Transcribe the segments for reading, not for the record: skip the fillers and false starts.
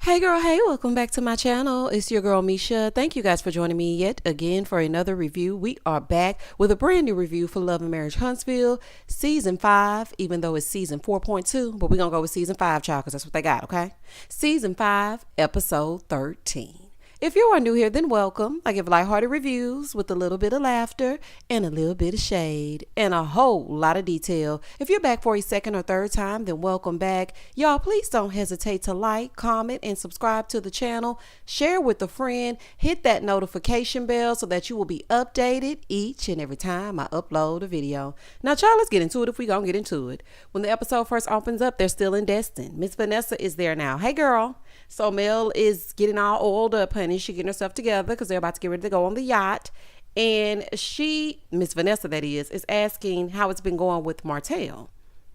Hey girl, hey, welcome back to my channel. It's your girl Misha. Thank you guys for joining me yet again for another review. We are back with a brand new review for Love and Marriage Huntsville season 5, even though it's season 4.2, but we're gonna go with season 5, child, because that's what they got. Okay, season 5, episode 13. If you are new here, then welcome. I give lighthearted reviews with a little bit of laughter and a little bit of shade and a whole lot of detail. If you're back for a second or third time, then welcome back. Y'all, please don't hesitate to like, comment, and subscribe to the channel. Share with a friend. Hit that notification bell so that you will be updated each and every time I upload a video. Now, child, let's get into it if we gonna get into it. When the episode first opens up, they're still in Destin. Miss Vanessa is there now. Hey, girl. So Mel is getting all oiled up, honey. She getting herself together because they're about to get ready to go on the yacht. And she, Miss Vanessa that is asking how it's been going with Martel.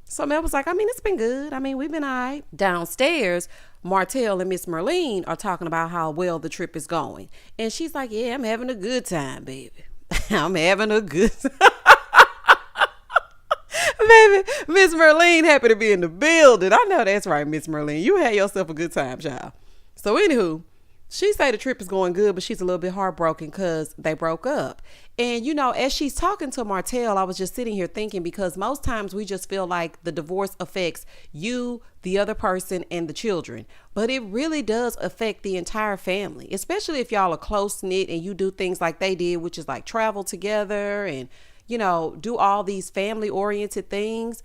So Mel was like, it's been good. We've been all right. Downstairs, Martel and Miss Merlene are talking about how well the trip is going. And she's like, yeah, I'm having a good time, baby. I'm having a good time. Baby, Miss Merlene happy to be in the building. I know that's right, Miss Merlene. You had yourself a good time, child. So anywho, she say the trip is going good, but she's a little bit heartbroken because they broke up. And as she's talking to Martel, I was just sitting here thinking, because most times we just feel like the divorce affects you, the other person, and the children. But it really does affect the entire family, especially if y'all are close knit and you do things like they did, which is like travel together and do all these family oriented things.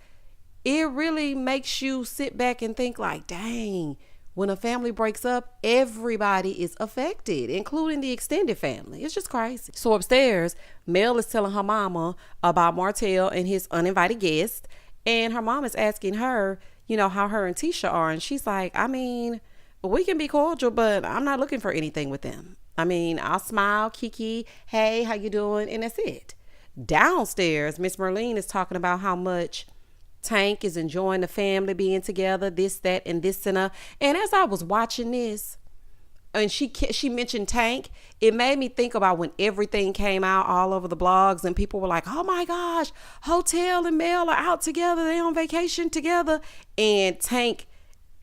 It really makes you sit back and think like, dang, when a family breaks up, everybody is affected, including the extended family. It's just crazy. So upstairs, Mel is telling her mama about Martel and his uninvited guest. And her mom is asking her, how her and Tisha are. And she's like, we can be cordial, but I'm not looking for anything with them. I'll smile, kiki, hey, how you doing? And that's it. Downstairs, Miss Merlene is talking about how much Tank is enjoying the family being together, this, that, and this and that. And as I was watching this, and she mentioned Tank, it made me think about when everything came out all over the blogs and people were like, oh my gosh, Hotel and Mel are out together, they on vacation together, and Tank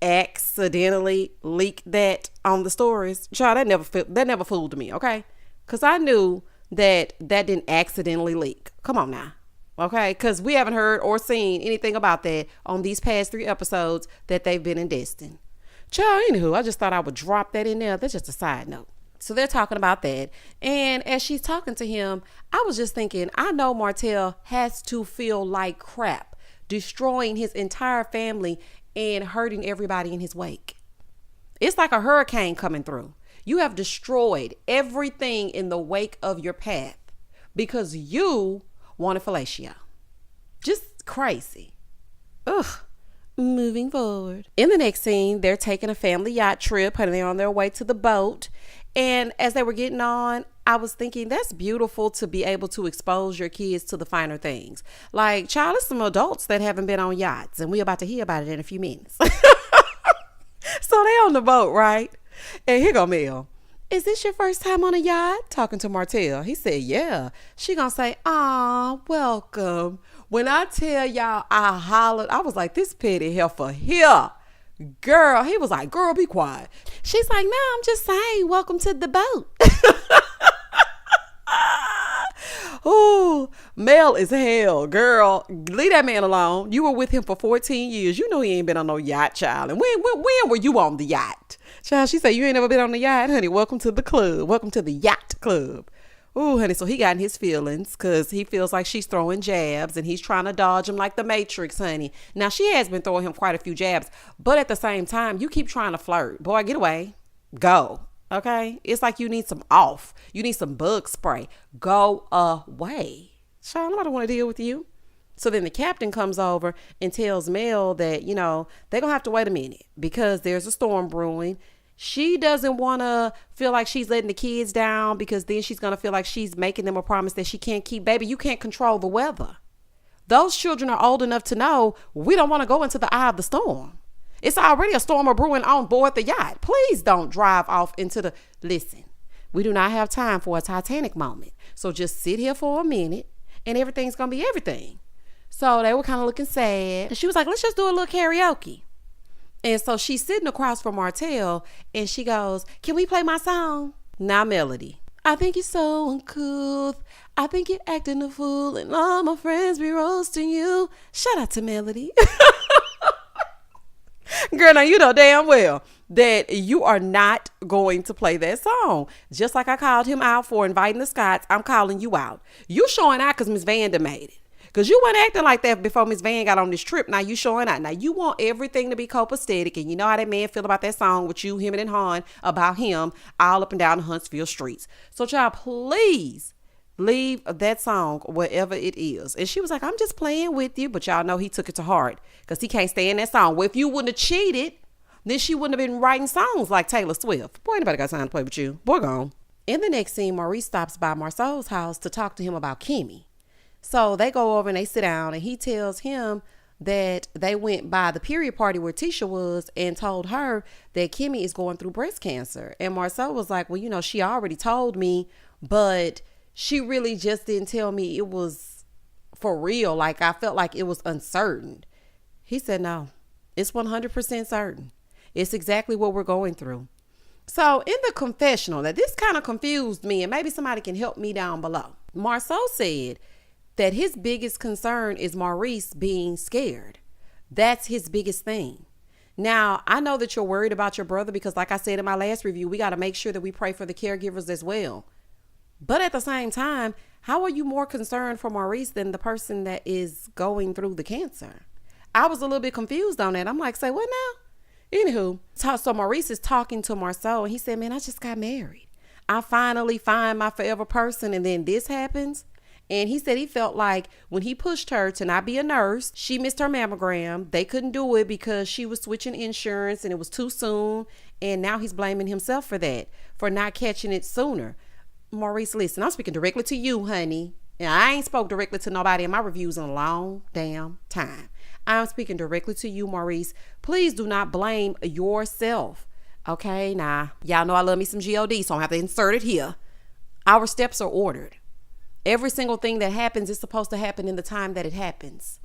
accidentally leaked that on the stories. Child, that never fooled me, okay? Because I knew that didn't accidentally leak. Come on now. Okay, because we haven't heard or seen anything about that on these past 3 episodes that they've been in Destin. Child, anywho, I just thought I would drop that in there. That's just a side note. So they're talking about that. And as she's talking to him, I was just thinking, I know Martel has to feel like crap, destroying his entire family and hurting everybody in his wake. It's like a hurricane coming through. You have destroyed everything in the wake of your path because you wanted fellatio. Just crazy. Ugh. Moving forward. In the next scene, they're taking a family yacht trip and they're on their way to the boat. And as they were getting on, I was thinking that's beautiful to be able to expose your kids to the finer things. Like, child, there's some adults that haven't been on yachts, and we're about to hear about it in a few minutes. So they on the boat, right? And here go Mel. Is this your first time on a yacht? Talking to Martel. He said, yeah. She gonna say, ah, welcome. When I tell y'all I hollered, I was like, this petty heifer here. Girl, he was like, girl, be quiet. She's like, no, I'm just saying, welcome to the boat. Ooh, Mel is hell, girl. Leave that man alone. You were with him for 14 years. You know he ain't been on no yacht, child. And when were you on the yacht? Child, she said, you ain't never been on the yacht, honey. Welcome to the club. Welcome to the yacht club. Ooh, honey, so he got in his feelings because he feels like she's throwing jabs and he's trying to dodge him like the Matrix, honey. Now, she has been throwing him quite a few jabs, but at the same time, you keep trying to flirt. Boy, get away. Go. Okay? It's like you need some off. You need some bug spray. Go away. Child, I don't want to deal with you. So then the captain comes over and tells Mel that, they're going to have to wait a minute because there's a storm brewing. She doesn't want to feel like she's letting the kids down because then she's going to feel like she's making them a promise that she can't keep. Baby, you can't control the weather. Those children are old enough to know we don't want to go into the eye of the storm. It's already a storm brewing on board the yacht. Please don't drive off into the... Listen, we do not have time for a Titanic moment. So just sit here for a minute and everything's going to be everything. So they were kind of looking sad. And she was like, let's just do a little karaoke. And so she's sitting across from Martel and she goes, can we play my song? Now, Melody, I think you're so uncouth. I think you're acting a fool and all my friends be roasting you. Shout out to Melody. Girl, now you know damn well that you are not going to play that song. Just like I called him out for inviting the Scotts, I'm calling you out. You showing out because Miss Vanda made it. Because you weren't acting like that before Miss Van got on this trip. Now you showing out. Now you want everything to be copacetic. And you know how that man feel about that song with you, him, and Han about him all up and down the Huntsville streets. So child, please leave that song wherever it is. And she was like, I'm just playing with you. But y'all know he took it to heart because he can't stand that song. Well, if you wouldn't have cheated, then she wouldn't have been writing songs like Taylor Swift. Boy, anybody got time to play with you. Boy, gone. In the next scene, Maurice stops by Marsau's house to talk to him about Kimmy. So they go over and they sit down and he tells him that they went by the period party where Tisha was and told her that Kimmy is going through breast cancer. And Marsau was like, well, you know, she already told me, but she really just didn't tell me it was for real. Like I felt like it was uncertain. He said, no, it's 100% certain. It's exactly what we're going through. So in the confessional, that this kind of confused me and maybe somebody can help me down below. Marsau said that his biggest concern is Maurice being scared. That's his biggest thing. Now, I know that you're worried about your brother because like I said in my last review, we got to make sure that we pray for the caregivers as well. But at the same time, how are you more concerned for Maurice than the person that is going through the cancer? I was a little bit confused on that. I'm like, say what now? Anywho, so Maurice is talking to Marsau and he said, man, I just got married. I finally find my forever person and then this happens. And he said he felt like when he pushed her to not be a nurse, she missed her mammogram. They couldn't do it because she was switching insurance and it was too soon. And now he's blaming himself for that, for not catching it sooner. Maurice, listen, I'm speaking directly to you, honey. And I ain't spoke directly to nobody in my reviews in a long damn time. I'm speaking directly to you, Maurice. Please do not blame yourself. Okay, now, y'all know I love me some G.O.D., so I have to insert it here. Our steps are ordered. Every single thing that happens is supposed to happen in the time that it happens.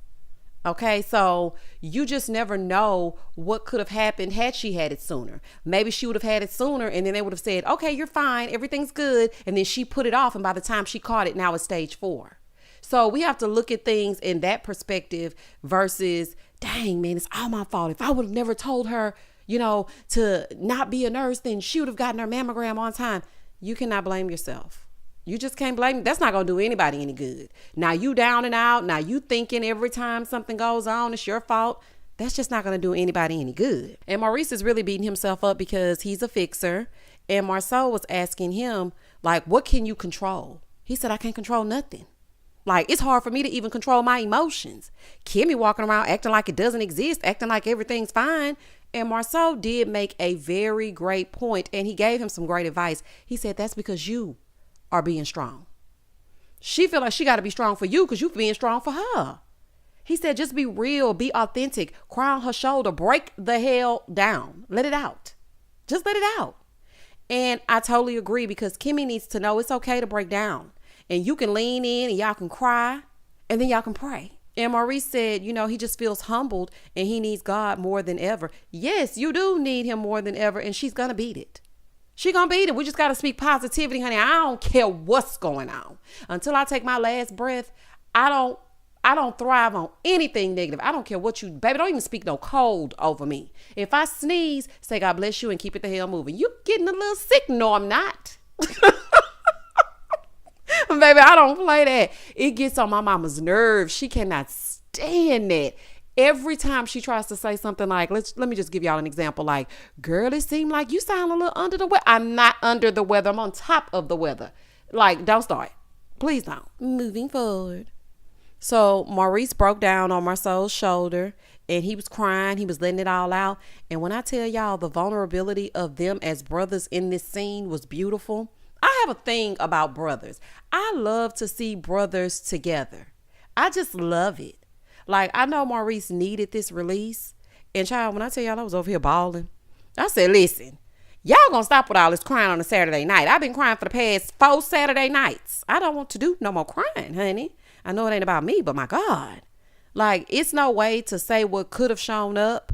Okay, so you just never know what could have happened had she had it sooner. Maybe she would have had it sooner and then they would have said, okay, you're fine, everything's good. And then she put it off and by the time she caught it, now it's stage 4. So we have to look at things in that perspective versus, dang, man, it's all my fault. If I would have never told her, you know, to not be a nurse, then she would have gotten her mammogram on time. You cannot blame yourself. You just can't blame me. That's not going to do anybody any good. Now you down and out. Now you thinking every time something goes on, it's your fault. That's just not going to do anybody any good. And Maurice is really beating himself up because he's a fixer. And Marsau was asking him, like, what can you control? He said, I can't control nothing. Like, it's hard for me to even control my emotions. Kimmy walking around acting like it doesn't exist, acting like everything's fine. And Marsau did make a very great point, and he gave him some great advice. He said, that's because you are being strong. She feel like she got to be strong for you because you being strong for her. He said, just be real, be authentic, cry on her shoulder, break the hell down, let it out. Just let it out. And I totally agree because Kimmy needs to know it's okay to break down and you can lean in and y'all can cry and then y'all can pray. And Maurice said, you know, he just feels humbled and he needs God more than ever. Yes, you do need him more than ever and she's going to beat it. She gonna beat it. We just gotta speak positivity, honey. I don't care what's going on. Until I take my last breath, I don't thrive on anything negative. I don't care what you, baby, don't even speak no cold over me. If I sneeze, say God bless you and keep it the hell moving. You getting a little sick? No, I'm not. Baby, I don't play that. It gets on my mama's nerves. She cannot stand that. Every time she tries to say something like, let me just give y'all an example. Like, girl, it seemed like you sound a little under the weather. I'm not under the weather. I'm on top of the weather. Like, don't start. Please don't. Moving forward. So Maurice broke down on Marsau's shoulder and he was crying. He was letting it all out. And when I tell y'all the vulnerability of them as brothers in this scene was beautiful. I have a thing about brothers. I love to see brothers together. I just love it. Like, I know Maurice needed this release. And child, when I tell y'all I was over here bawling, I said, listen, y'all gonna stop with all this crying on a Saturday night. I've been crying for the past 4 Saturday nights. I don't want to do no more crying, honey. I know it ain't about me, but my God. Like, it's no way to say what could have shown up.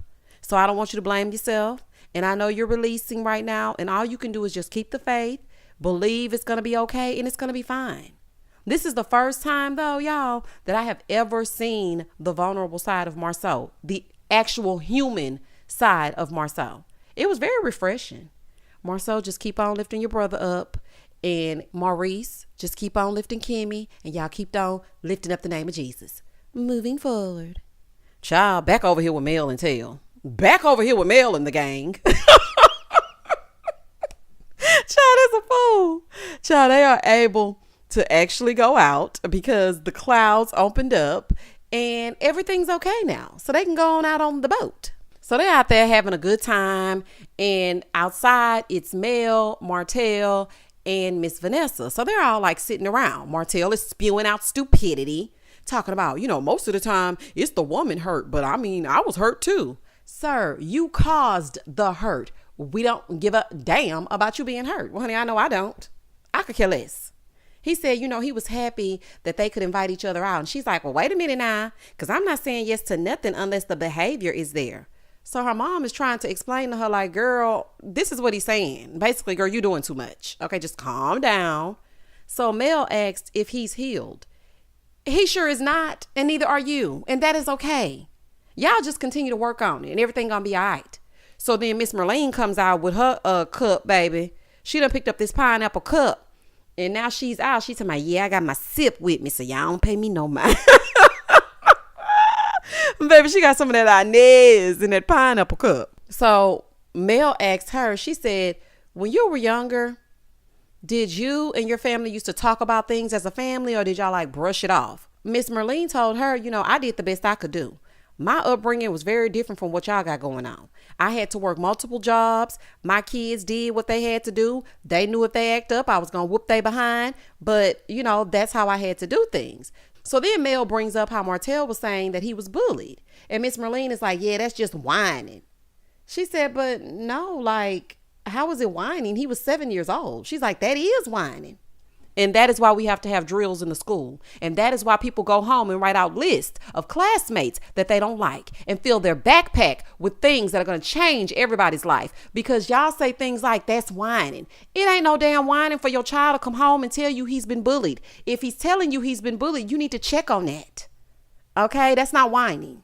So I don't want you to blame yourself. And I know you're releasing right now. And all you can do is just keep the faith, believe it's going to be okay, and it's going to be fine. This is the first time, though, y'all, that I have ever seen the vulnerable side of Marsau, the actual human side of Marsau. It was very refreshing. Marsau, just keep on lifting your brother up. And Maurice, just keep on lifting Kimmy. And y'all keep on lifting up the name of Jesus. Moving forward. Child, back over here with Mel and Martel. Back over here with Mel and the gang. Child is a fool. Child, they are able to actually go out because the clouds opened up and everything's okay now. So they can go on out on the boat. So they're out there having a good time. And outside, it's Mel, Martel, and Miss Vanessa. So they're all like sitting around. Martel is spewing out stupidity, talking about, most of the time it's the woman hurt. But I mean, I was hurt too. Sir, you caused the hurt. We don't give a damn about you being hurt. Well, honey, I know I don't. I could care less. He said, he was happy that they could invite each other out. And she's like, well, wait a minute now, because I'm not saying yes to nothing unless the behavior is there. So her mom is trying to explain to her like, girl, this is what he's saying. Basically, girl, you're doing too much. Okay, just calm down. So Mel asked if he's healed. He sure is not, and neither are you. And that is okay. Y'all just continue to work on it and everything gonna be all right. So then Miss Marlene comes out with her cup, baby. She done picked up this pineapple cup. And now she's out. She's talking about, yeah, I got my sip with me, so y'all don't pay me no mind. Baby, she got some of that Inez in that pineapple cup. So Mel asked her, she said, when you were younger, did you and your family used to talk about things as a family, or did y'all like brush it off? Miss Marlene told her, I did the best I could do. My upbringing was very different from what y'all got going on. I had to work multiple jobs. My kids did what they had to do. They knew if they act up, I was going to whoop they behind. But, that's how I had to do things. So then Mel brings up how Martel was saying that he was bullied. And Miss Marlene is like, yeah, that's just whining. She said, but no, like, how was it whining? He was 7 years old. She's like, that is whining. And that is why we have to have drills in the school. And that is why people go home and write out lists of classmates that they don't like and fill their backpack with things that are going to change everybody's life. Because y'all say things like, that's whining. It ain't no damn whining for your child to come home and tell you he's been bullied. If he's telling you he's been bullied, you need to check on that. Okay? That's not whining.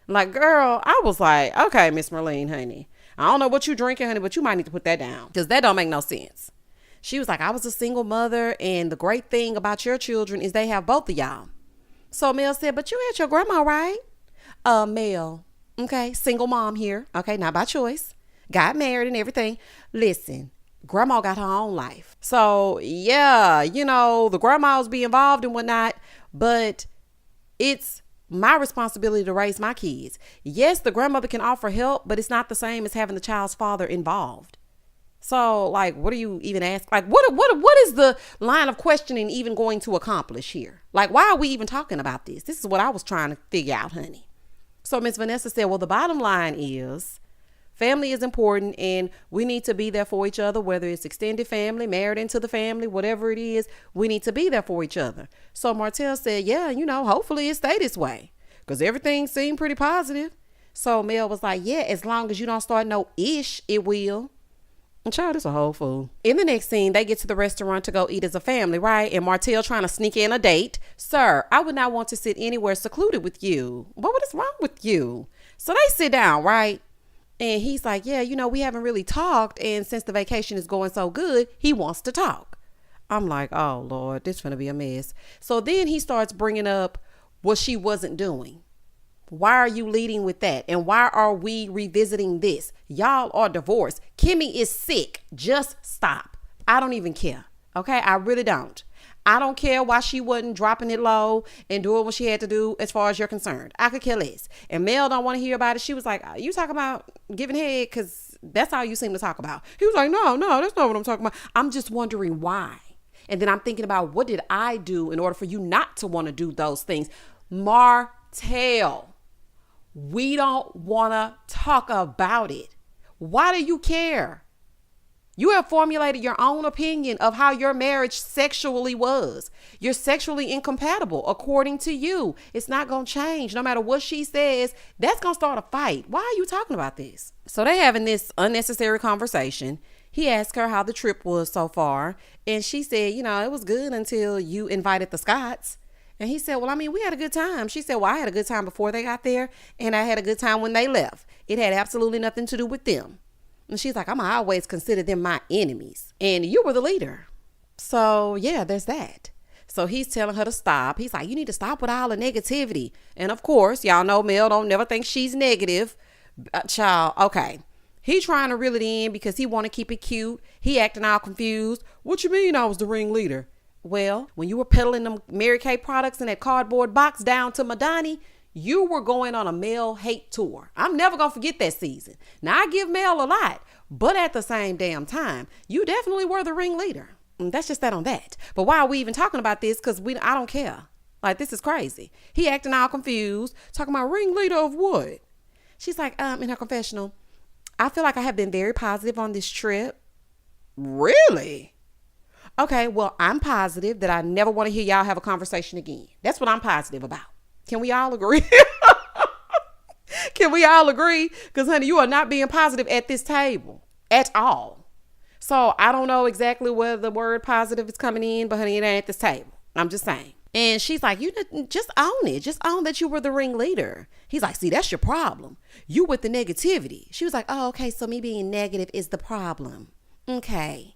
Like, girl, I was like, okay, Miss Marlene, honey. I don't know what you drinking, honey, but you might need to put that down because that don't make no sense. She was like, I was a single mother, and the great thing about your children is they have both of y'all. So Mel said, but you had your grandma, right? Mel, okay, single mom here, okay, not by choice, got married and everything. Listen, grandma got her own life. So, yeah, the grandmas be involved and whatnot, but it's my responsibility to raise my kids. Yes, the grandmother can offer help, but it's not the same as having the child's father involved. So, like, what do you even ask? Like, what is the line of questioning even going to accomplish here? Like, why are we even talking about this? This is what I was trying to figure out, honey. So Miss Vanessa said, well, the bottom line is family is important and we need to be there for each other, whether it's extended family, married into the family, whatever it is, we need to be there for each other. So Martel said, yeah, hopefully it stay this way because everything seemed pretty positive. So Mel was like, yeah, as long as you don't start no ish, it will. Child, it's a whole fool. In the next scene, they get to the restaurant to go eat as a family, right? And Martel trying to sneak in a date. Sir, I would not want to sit anywhere secluded with you. What is wrong with you? So they sit down, right? And he's like, yeah, we haven't really talked. And since the vacation is going so good, he wants to talk. I'm like, oh, Lord, this is going to be a mess. So then he starts bringing up what she wasn't doing. Why are you leading with that? And why are we revisiting this? Y'all are divorced. Kimmy is sick. Just stop. I don't even care. Okay? I really don't. I don't care why she wasn't dropping it low and doing what she had to do as far as you're concerned. I could care less. And Mel don't want to hear about it. She was like, you talking about giving head? Because that's all you seem to talk about. He was like, no, that's not what I'm talking about. I'm just wondering why. And then I'm thinking about what did I do in order for you not to want to do those things? Martel. We don't want to talk about it. Why do you care? You have formulated your own opinion of how your marriage sexually was. You're sexually incompatible according to you. It's not going to change. No matter what she says, that's going to start a fight. Why are you talking about this? So they having this unnecessary conversation. He asked her how the trip was so far. And she said, it was good until you invited the Scotts. And he said, well, we had a good time. She said, well, I had a good time before they got there. And I had a good time when they left. It had absolutely nothing to do with them. And she's like, I'm always consider them my enemies. And you were the leader. So, yeah, there's that. So he's telling her to stop. He's like, you need to stop with all the negativity. And of course, y'all know Mel don't never think she's negative. Child, okay. He trying to reel it in because he want to keep it cute. He acting all confused. What you mean I was the ringleader? Well, when you were peddling them Mary Kay products in that cardboard box down to Madani, you were going on a Mel hate tour. I'm never going to forget that season. Now, I give Mel a lot, but at the same damn time, you definitely were the ringleader. And that's just that on that. But why are we even talking about this? Because I don't care. Like, this is crazy. He acting all confused, talking about ringleader of what? She's like, in her confessional, I feel like I have been very positive on this trip. Really? Okay, well, I'm positive that I never want to hear y'all have a conversation again. That's what I'm positive about. Can we all agree? Can we all agree? Because, honey, you are not being positive at this table at all. So I don't know exactly where the word positive is coming in, but, honey, it ain't at this table. I'm just saying. And she's like, you just own it. Just own that you were the ringleader. He's like, see, that's your problem. You with the negativity. She was like, oh, okay, so me being negative is the problem. Okay.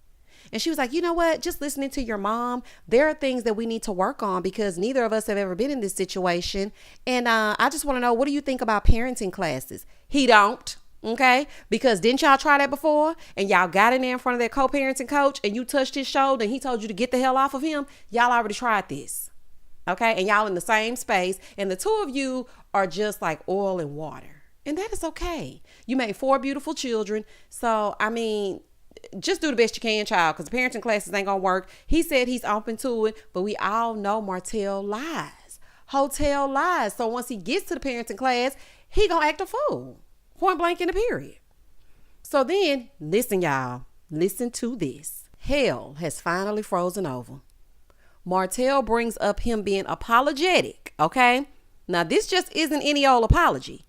And she was like, you know what? Just listening to your mom, there are things that we need to work on because neither of us have ever been in this situation. And I just want to know, what do you think about parenting classes? He don't. Okay. Because didn't y'all try that before? And y'all got in there in front of that co-parenting coach and you touched his shoulder and he told you to get the hell off of him. Y'all already tried this. Okay. And y'all in the same space. And the two of you are just like oil and water. And that is okay. You made 4 beautiful children. So, just do the best you can, child, because the parenting classes ain't gonna work. He said he's open to it, but we all know Martel lies. Hotel lies. So once he gets to the parenting class, he gonna act a fool. Point blank in the period. So then, listen, y'all. Listen to this. Hell has finally frozen over. Martel brings up him being apologetic, okay? Now, this just isn't any old apology.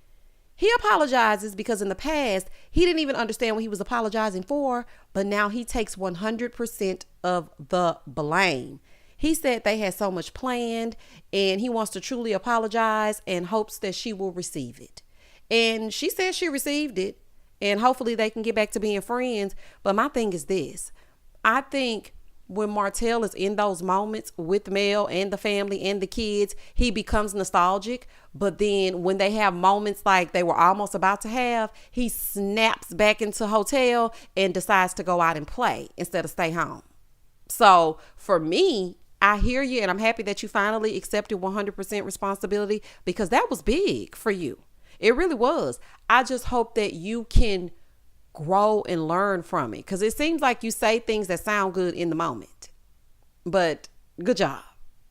He apologizes because in the past, he didn't even understand what he was apologizing for, but now he takes 100% of the blame. He said they had so much planned and he wants to truly apologize and hopes that she will receive it. And she said she received it and hopefully they can get back to being friends. But my thing is this. I think when Martel is in those moments with Mel and the family and the kids, he becomes nostalgic. But then when they have moments like they were almost about to have, he snaps back into hotel and decides to go out and play instead of stay home. So for me, I hear you and I'm happy that you finally accepted 100% responsibility because that was big for you. It really was. I just hope that you can grow and learn from it because it seems like you say things that sound good in the moment. But good job,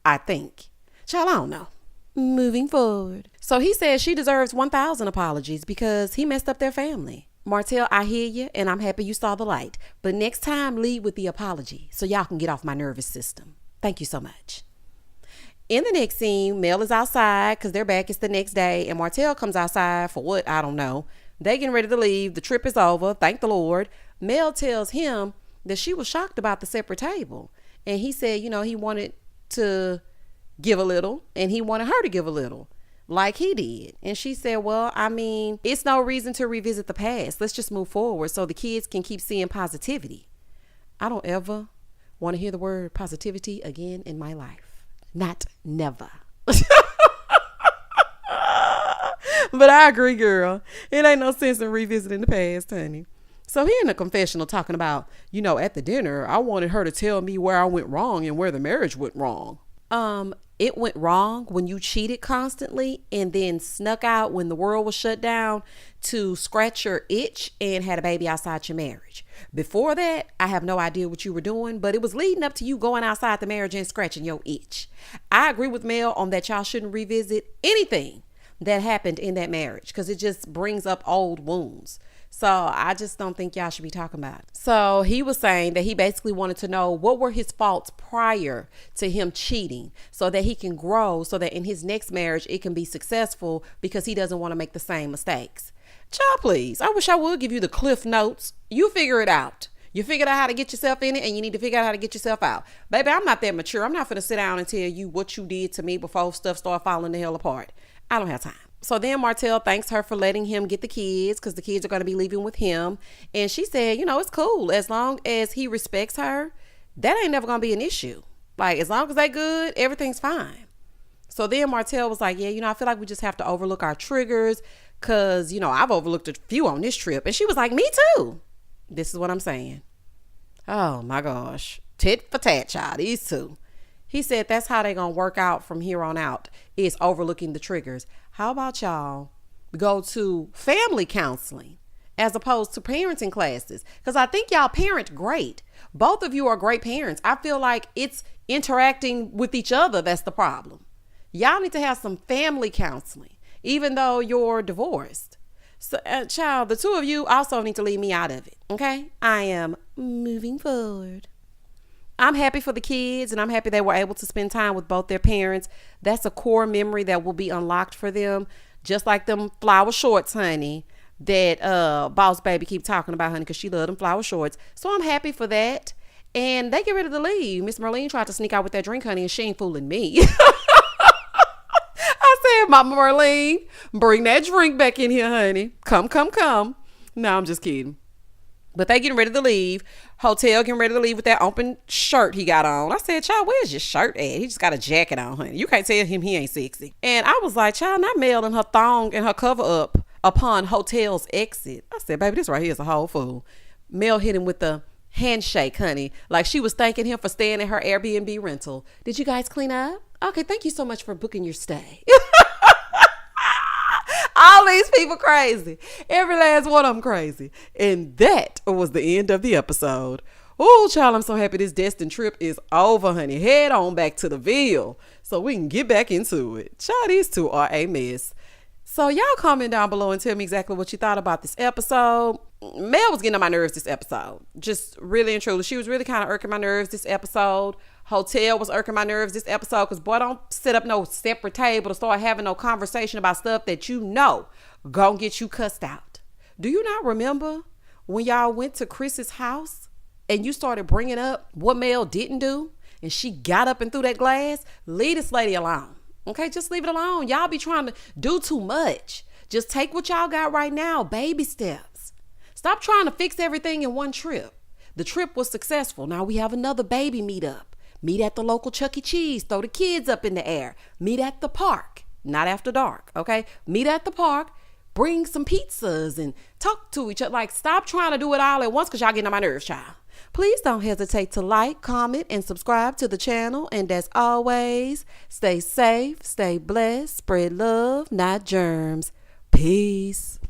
I think. Child, I don't know. Moving forward. So he says she deserves 1,000 apologies because he messed up their family. Martel, I hear you and I'm happy you saw the light. But next time, lead with the apology so y'all can get off my nervous system. Thank you so much. In the next scene, Mel is outside because they're back. It's the next day and Martel comes outside for what? I don't know. They getting ready to leave. The trip is over. Thank the Lord. Mel tells him that she was shocked about the separate table. And he said, he wanted to give a little and he wanted her to give a little like he did. And she said, well, it's no reason to revisit the past. Let's just move forward so the kids can keep seeing positivity. I don't ever want to hear the word positivity again in my life. Not never. But I agree, girl. It ain't no sense in revisiting the past, honey. So he in a confessional talking about, at the dinner, I wanted her to tell me where I went wrong and where the marriage went wrong. It went wrong when you cheated constantly and then snuck out when the world was shut down to scratch your itch and had a baby outside your marriage. Before that, I have no idea what you were doing, but it was leading up to you going outside the marriage and scratching your itch. I agree with Mel on that y'all shouldn't revisit anything that happened in that marriage because it just brings up old wounds. So I just don't think y'all should be talking about it. So he was saying that he basically wanted to know what were his faults prior to him cheating so that he can grow, so that in his next marriage it can be successful, because he doesn't want to make the same mistakes. Child, please. I wish I would give you the cliff notes. You figure it out. You figured out how to get yourself in it, and you need to figure out how to get yourself out. Baby, I'm not that mature. I'm not going to sit down and tell you what you did to me before stuff started falling the hell apart. I don't have time. So then Martel thanks her for letting him get the kids, because the kids are going to be leaving with him. And she said, you know, it's cool. As long as he respects her, that ain't never going to be an issue. Like, as long as they good, everything's fine. So then Martel was like, yeah, you know, I feel like we just have to overlook our triggers, because, you know, I've overlooked a few on this trip. And she was like, me too. This is what I'm saying. Oh my gosh. Tit for tat, child. These two. He said that's how they gonna work out from here on out, is overlooking the triggers. How about y'all go to family counseling as opposed to parenting classes? Because I think y'all parent great. Both of you are great parents. I feel like it's interacting with each other that's the problem. Y'all need to have some family counseling, even though you're divorced. So, child, the two of you also need to leave me out of it, okay? I am moving forward. I'm happy for the kids, and I'm happy they were able to spend time with both their parents. That's a core memory that will be unlocked for them, just like them flower shorts, honey, that Boss Baby keep talking about, honey, because she loved them flower shorts. So I'm happy for that. And they get ready to leave. Miss Marlene tried to sneak out with that drink, honey, and she ain't fooling me. I said, Mama Marlene, bring that drink back in here, honey. Come. No, I'm just kidding. But they getting ready to leave. Hotel getting ready to leave with that open shirt he got on. I said, child, where's your shirt at? He just got a jacket on, honey. You can't tell him he ain't sexy. And I was like, child, not Mel and her thong and her cover up upon Hotel's exit. I said, baby, this right here is a whole fool. Mel hit him with the handshake, honey, like she was thanking him for staying at her Airbnb rental. Did you guys clean up? Okay, thank you so much for booking your stay. All these people crazy. Every last one of them crazy. And that was the end of the episode. Oh, child, I'm so happy this Destin trip is over, honey. Head on back to the Ville so we can get back into it. Child, these two are a mess. So y'all comment down below and tell me exactly what you thought about this episode. Mel was getting on my nerves this episode. Just really and truly. She was really kind of irking my nerves this episode. Hotel was irking my nerves this episode, because boy, don't set up no separate table to start having no conversation about stuff that you know gonna get you cussed out. Do you not remember when y'all went to Chris's house and you started bringing up what Mel didn't do and she got up and threw that glass? Leave this lady alone. Okay, just leave it alone. Y'all be trying to do too much. Just take what y'all got right now, baby steps. Stop trying to fix everything in one trip. The trip was successful. Now we have another baby meetup. Meet at the local Chuck E. Cheese. Throw the kids up in the air. Meet at the park. Not after dark, okay? Meet at the park. Bring some pizzas and talk to each other. Like, stop trying to do it all at once, because y'all getting on my nerves, child. Please don't hesitate to like, comment, and subscribe to the channel. And as always, stay safe, stay blessed, spread love, not germs. Peace.